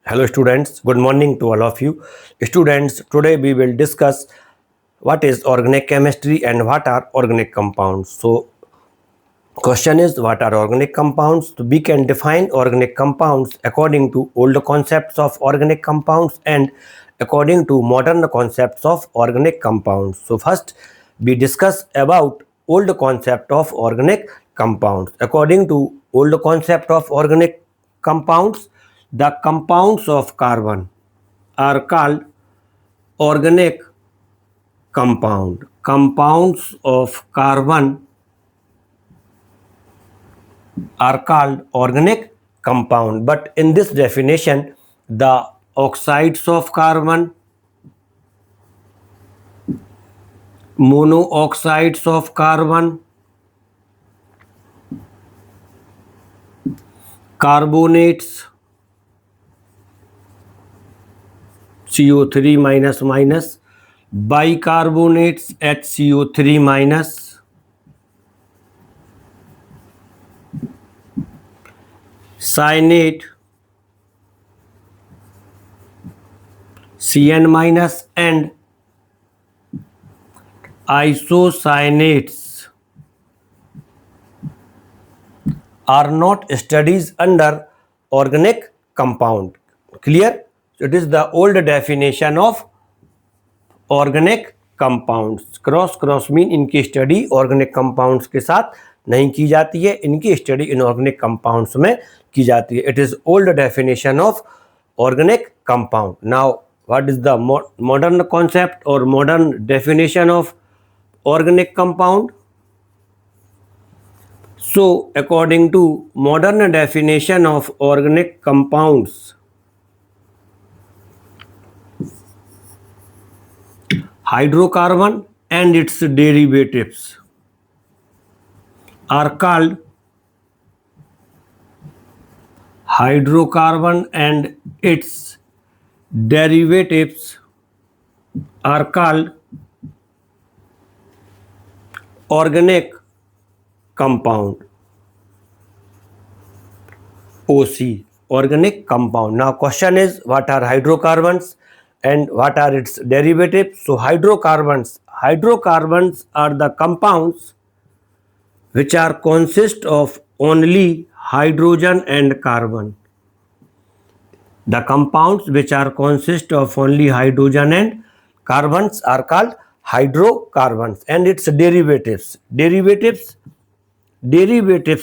Hello students, good morning to all of you. Students, today we will discuss what is organic chemistry and what are organic compounds. So question is, what are organic compounds? So we can define organic compounds according to older concepts of organic compounds and according to modern concepts of organic compounds. So first we discuss about old concept of organic compounds. According to old concept of organic compounds, the compounds of carbon are called organic compound. Compounds of carbon are called organic compound, but in this definition the oxides of carbon, monooxides of carbon, carbonates, CO3 minus minus, bicarbonates, HCO3 minus, cyanate, Cn minus, and isocyanates are not studies under organic compound. Clear? So it is the old definition of organic compounds. Cross mean इनकी study organic compounds के साथ नहीं की जाती है, इनकी study inorganic compounds में की जाती है. It is old definition of organic compound. Now what is the modern concept or modern definition of organic compound? So according to modern definition of organic compounds, hydrocarbon and its derivatives are called organic compound. OC, organic compound. Now question is, what are hydrocarbons and what are its derivatives? So hydrocarbons are the compounds which are consist of only hydrogen and carbon. The compounds which are consist of only hydrogen and carbons are called hydrocarbons. And its derivatives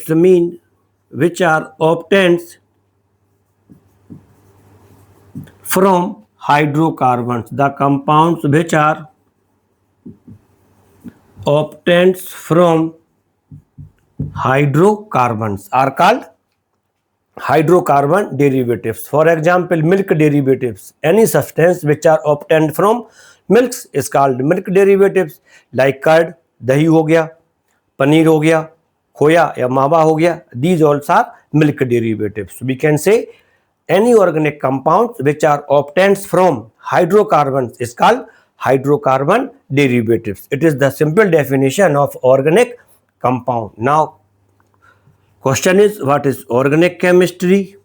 mean which are obtained from hydrocarbons. The compounds which are obtained from hydrocarbons are called hydrocarbon derivatives. For example, milk derivatives. Any substance which are obtained from milks is called milk derivatives. Like curd, दही हो गया, पनीर हो गया, खोया या मावा हो गया. These also are milk derivatives. We can say any organic compounds which are obtained from hydrocarbons is called hydrocarbon derivatives. It is the simple definition of organic compound. Now question is, what is organic chemistry?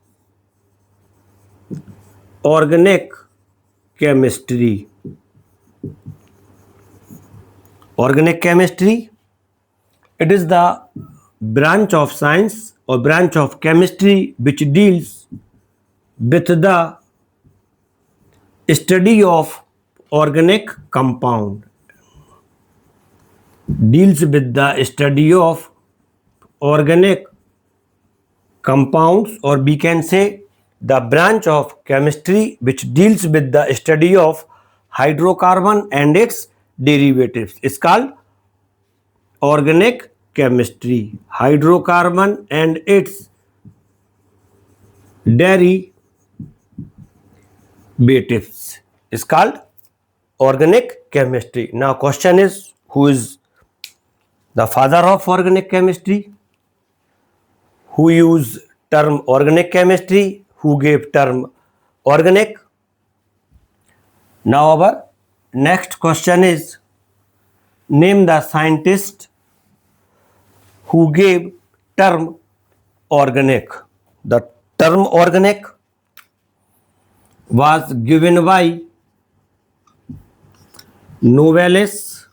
Organic chemistry. Organic chemistry, it is the branch of science or branch of chemistry which deals with the study of organic compound. Deals with the study of organic compounds, or we can say the branch of chemistry which deals with the study of hydrocarbon and its derivatives is called organic chemistry. Hydrocarbon and its derivatives is called organic chemistry. Now question is, who is the father of organic chemistry? Who used term organic chemistry? Who gave term organic? Now our next question is, name the scientist who gave term organic. The term organic was given by Novalis.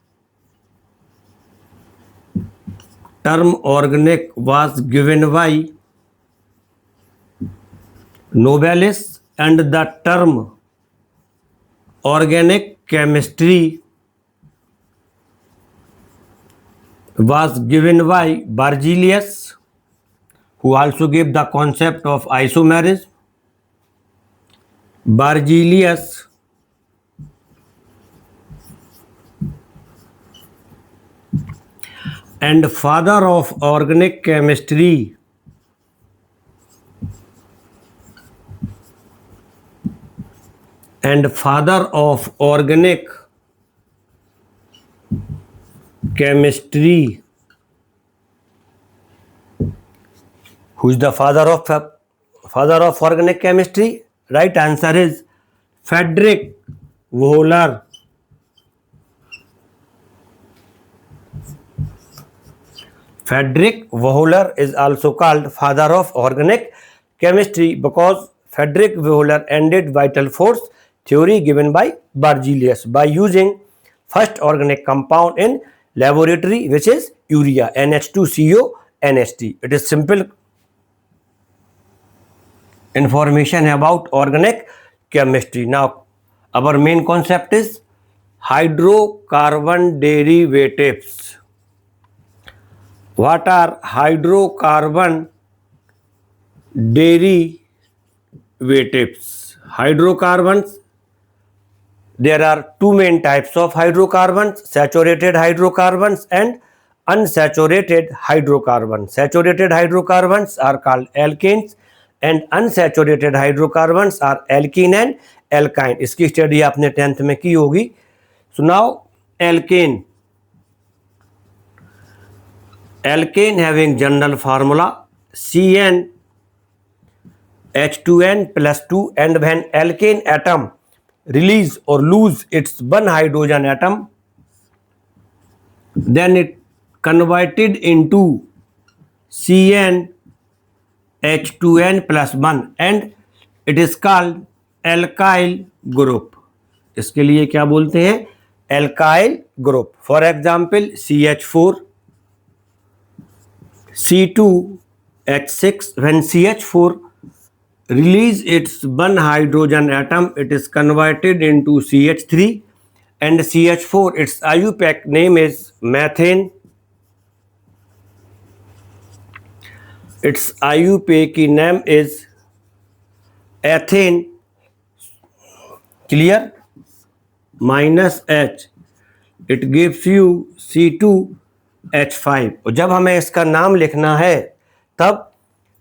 Term organic was given by Novalis, and the term organic chemistry was given by Berzelius, who also gave the concept of isomerism. Berzelius and father of organic chemistry and father of organic chemistry. Who is the father of organic chemistry? Right answer is Friedrich Wöhler. Friedrich Wöhler is also called father of organic chemistry because Friedrich Wöhler ended vital force theory given by Berzelius by using first organic compound in laboratory, which is urea, NH2CO NH3. It is simple information about organic chemistry. Now our main concept is hydrocarbon derivatives. What are hydrocarbon derivatives? Hydrocarbons, there are two main types of hydrocarbons: saturated hydrocarbons and unsaturated hydrocarbons. Saturated hydrocarbons are called alkanes and unsaturated hydrocarbons are alkene and alkyne. इसकी study आपने 10th में की होगी. So now alkane having general formula CnH2n plus 2, and when alkane atom release or lose its one hydrogen atom, then it converted into CnH2n plus 1 and it is called alkyl group. इसके लिए क्या बोलते हैं? Alkyl group. For example, CH4, C2H6. When CH4 release its one hydrogen atom, it is converted into CH3, and CH4, its IUPAC name is methane. Its IUPAC name is ethane. Clear? Minus H, it gives you C2H5. और जब हमें इसका नाम लिखना है तब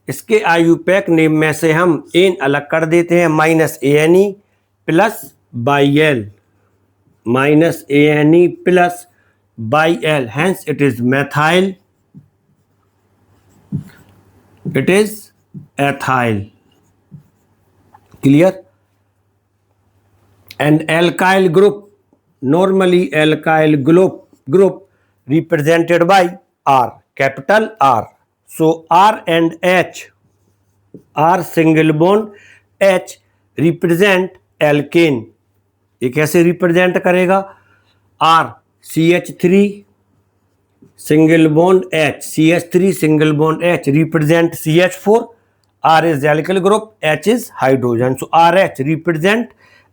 इसके IUPAC name में से हम एन अलग कर देते हैं, minus ANE plus by L, minus ANE plus by L. Hence it is methyl, it is ethyl. Clear? And alkyl group, normally alkyl group represented by R, capital R. So R and H, R single bond H represent alkane. ये कैसे represent करेगा? R CH3 single bond H, CH3 single bond H represent CH4. R is alkyl group, H is hydrogen. So RH represent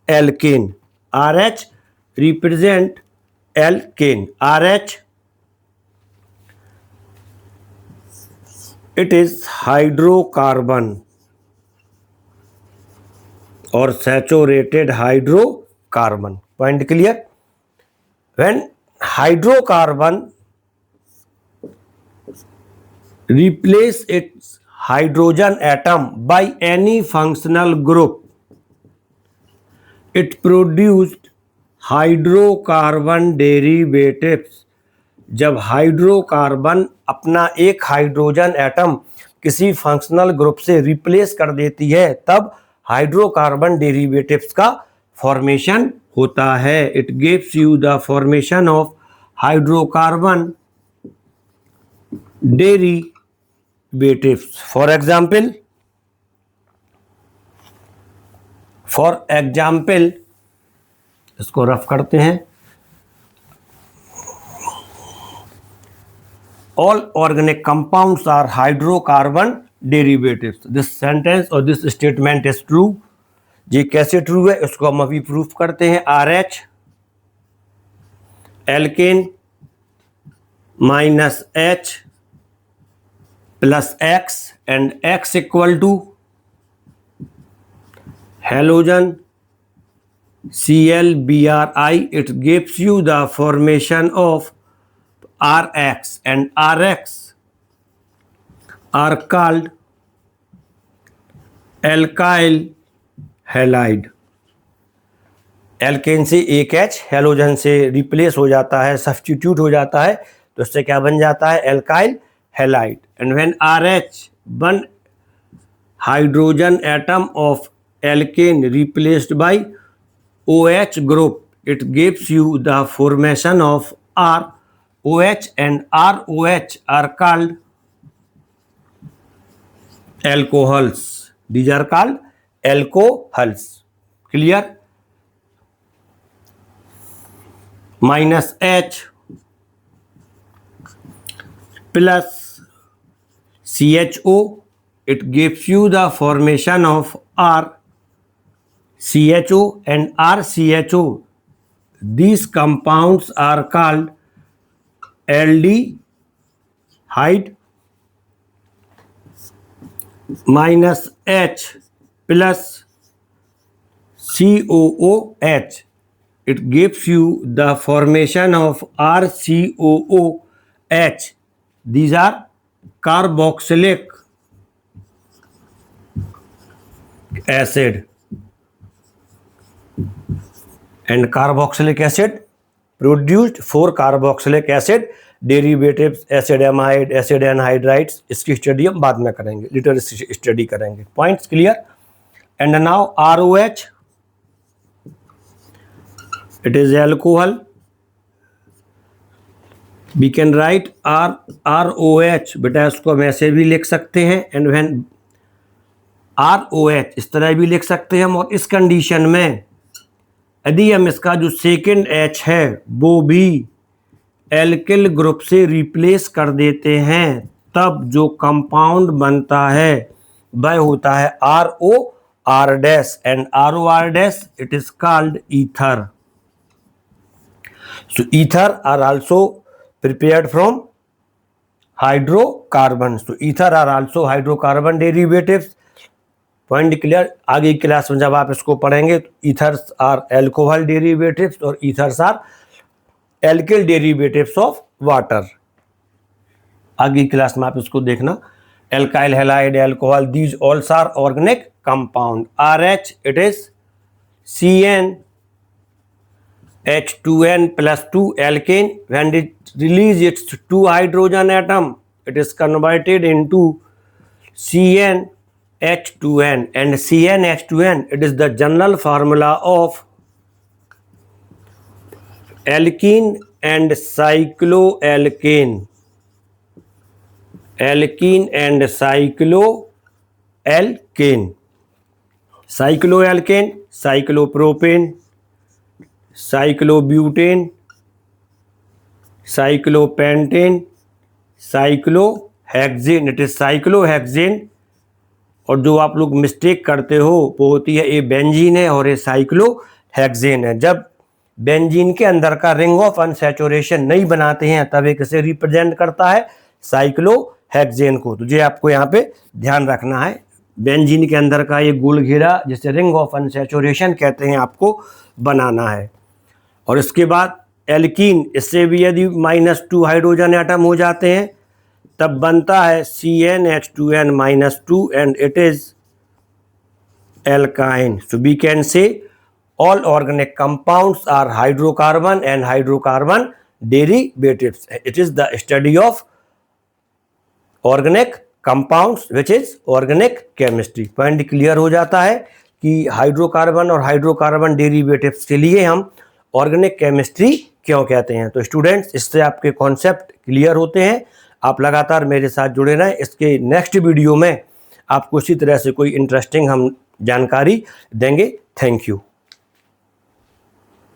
alkane. RH represent alkane. RH, it is hydrocarbon or saturated hydrocarbon. Point clear? When hydrocarbon replace its hydrogen atom by any functional group, it produced hydrocarbon derivatives. जब hydrocarbon अपना एक hydrogen atom किसी functional group से replace कर देती है तब hydrocarbon derivatives का फॉर्मेशन होता है. It gives you the formation of hydrocarbon derivatives. For for example, इसको रफ करते हैं, all organic compounds are hydrocarbon derivatives. This sentence और दिस स्टेटमेंट इज ट्रू। ये कैसे ट्रू है इसको हम अभी प्रूफ करते हैं। RH alkane minus H plus X and X equal to halogen ClBrI, it gives you the formation of RX, and RX are called alkyl halide। Alkane से एक H हेलोजन से रिप्लेस हो जाता है, सब्स्टिट्यूट हो जाता है, तो इससे क्या बन जाता है? Alkyl halide. And when RH one hydrogen atom of alkene replaced by OH group, it gives you the formation of ROH, and ROH are called alcohols. These are called alcohols. Clear? Minus H plus CHO, it gives you the formation of RCHO and RCHO. These compounds are called aldehyde। minus H plus COOH, it gives you the formation of RCOOH. These are carboxylic acid, and carboxylic acid produced 4 carboxylic acid derivatives, acid amide, acid anhydrides। इसकी study हम बाद में करेंगे, litre study करेंगे। Points clear? And now ROH, it is alcohol। we can write ROH, बेटा इसको हम ऐसे भी लिख सकते हैं, एंड व्हेन ROH इस तरह भी लिख सकते हैं हम। और इस कंडीशन में यदि हम इसका जो सेकेंड H है वो भी एल्किल ग्रुप से रिप्लेस कर देते हैं, तब जो कंपाउंड बनता है वह होता है ROR-, and ROR- it is called ether। So ether are also prepared from hydrocarbons। So ether are also hydrocarbon derivatives। Point clear? आगे की क्लास में जब आप इसको पढ़ेंगे तो ईथर्स आर एल्कोहल डेरिवेटिव्स और ethers are alkyl derivatives of water. आगे की क्लास में आप इसको देखना। Alkyl halide, alcohol, these also are organic compound. RH, it is CnH2n plus 2 alkane। when it release its 2 hydrogen atom, it is converted into CnH2n, and CnH2n, it is the general formula of alkene and cycloalkane। alkene and cycloalkane, cycloalkane, cyclopropane, cyclobutane, cyclopentane, cyclohexane, it is cyclohexane। और जो आप लोग mistake करते हो वो होती है ये बेंजीन है और ये साइक्लोहेक्सेन है। जब बेंजीन के अंदर का रिंग ऑफ अनसैचुरेशन नहीं बनाते हैं तब ये किसे रिप्रेजेंट करता है? साइक्लोहेक्सेन को। तो ये आपको यहाँ पे ध्यान रखना है। बेंजीन के अंदर का ये गोल घेरा जिसे रिंग ऑफ अनसैचुरेशन कहते हैं आपको बनाना है। और इसके बाद एल्कीन, इससे भी यदि -2 हाइड्रोजन एटम हो जाते हैं तब बनता है CnH2n-2 and it is alkyne। So we can say all organic compounds are hydrocarbon and hydrocarbon derivatives। It is the study of organic compounds which is organic chemistry। Point clear हो जाता है कि हाइड्रोकार्बन और hydrocarbon derivatives के लिए हम organic chemistry क्यों कहते हैं। तो स्टूडेंट्स, इससे आपके कॉन्सेप्ट क्लियर होते हैं। आप लगातार मेरे साथ जुड़े रहें। इसके नेक्स्ट वीडियो में आपको इसी तरह से कोई इंटरेस्टिंग हम जानकारी देंगे। Thank you.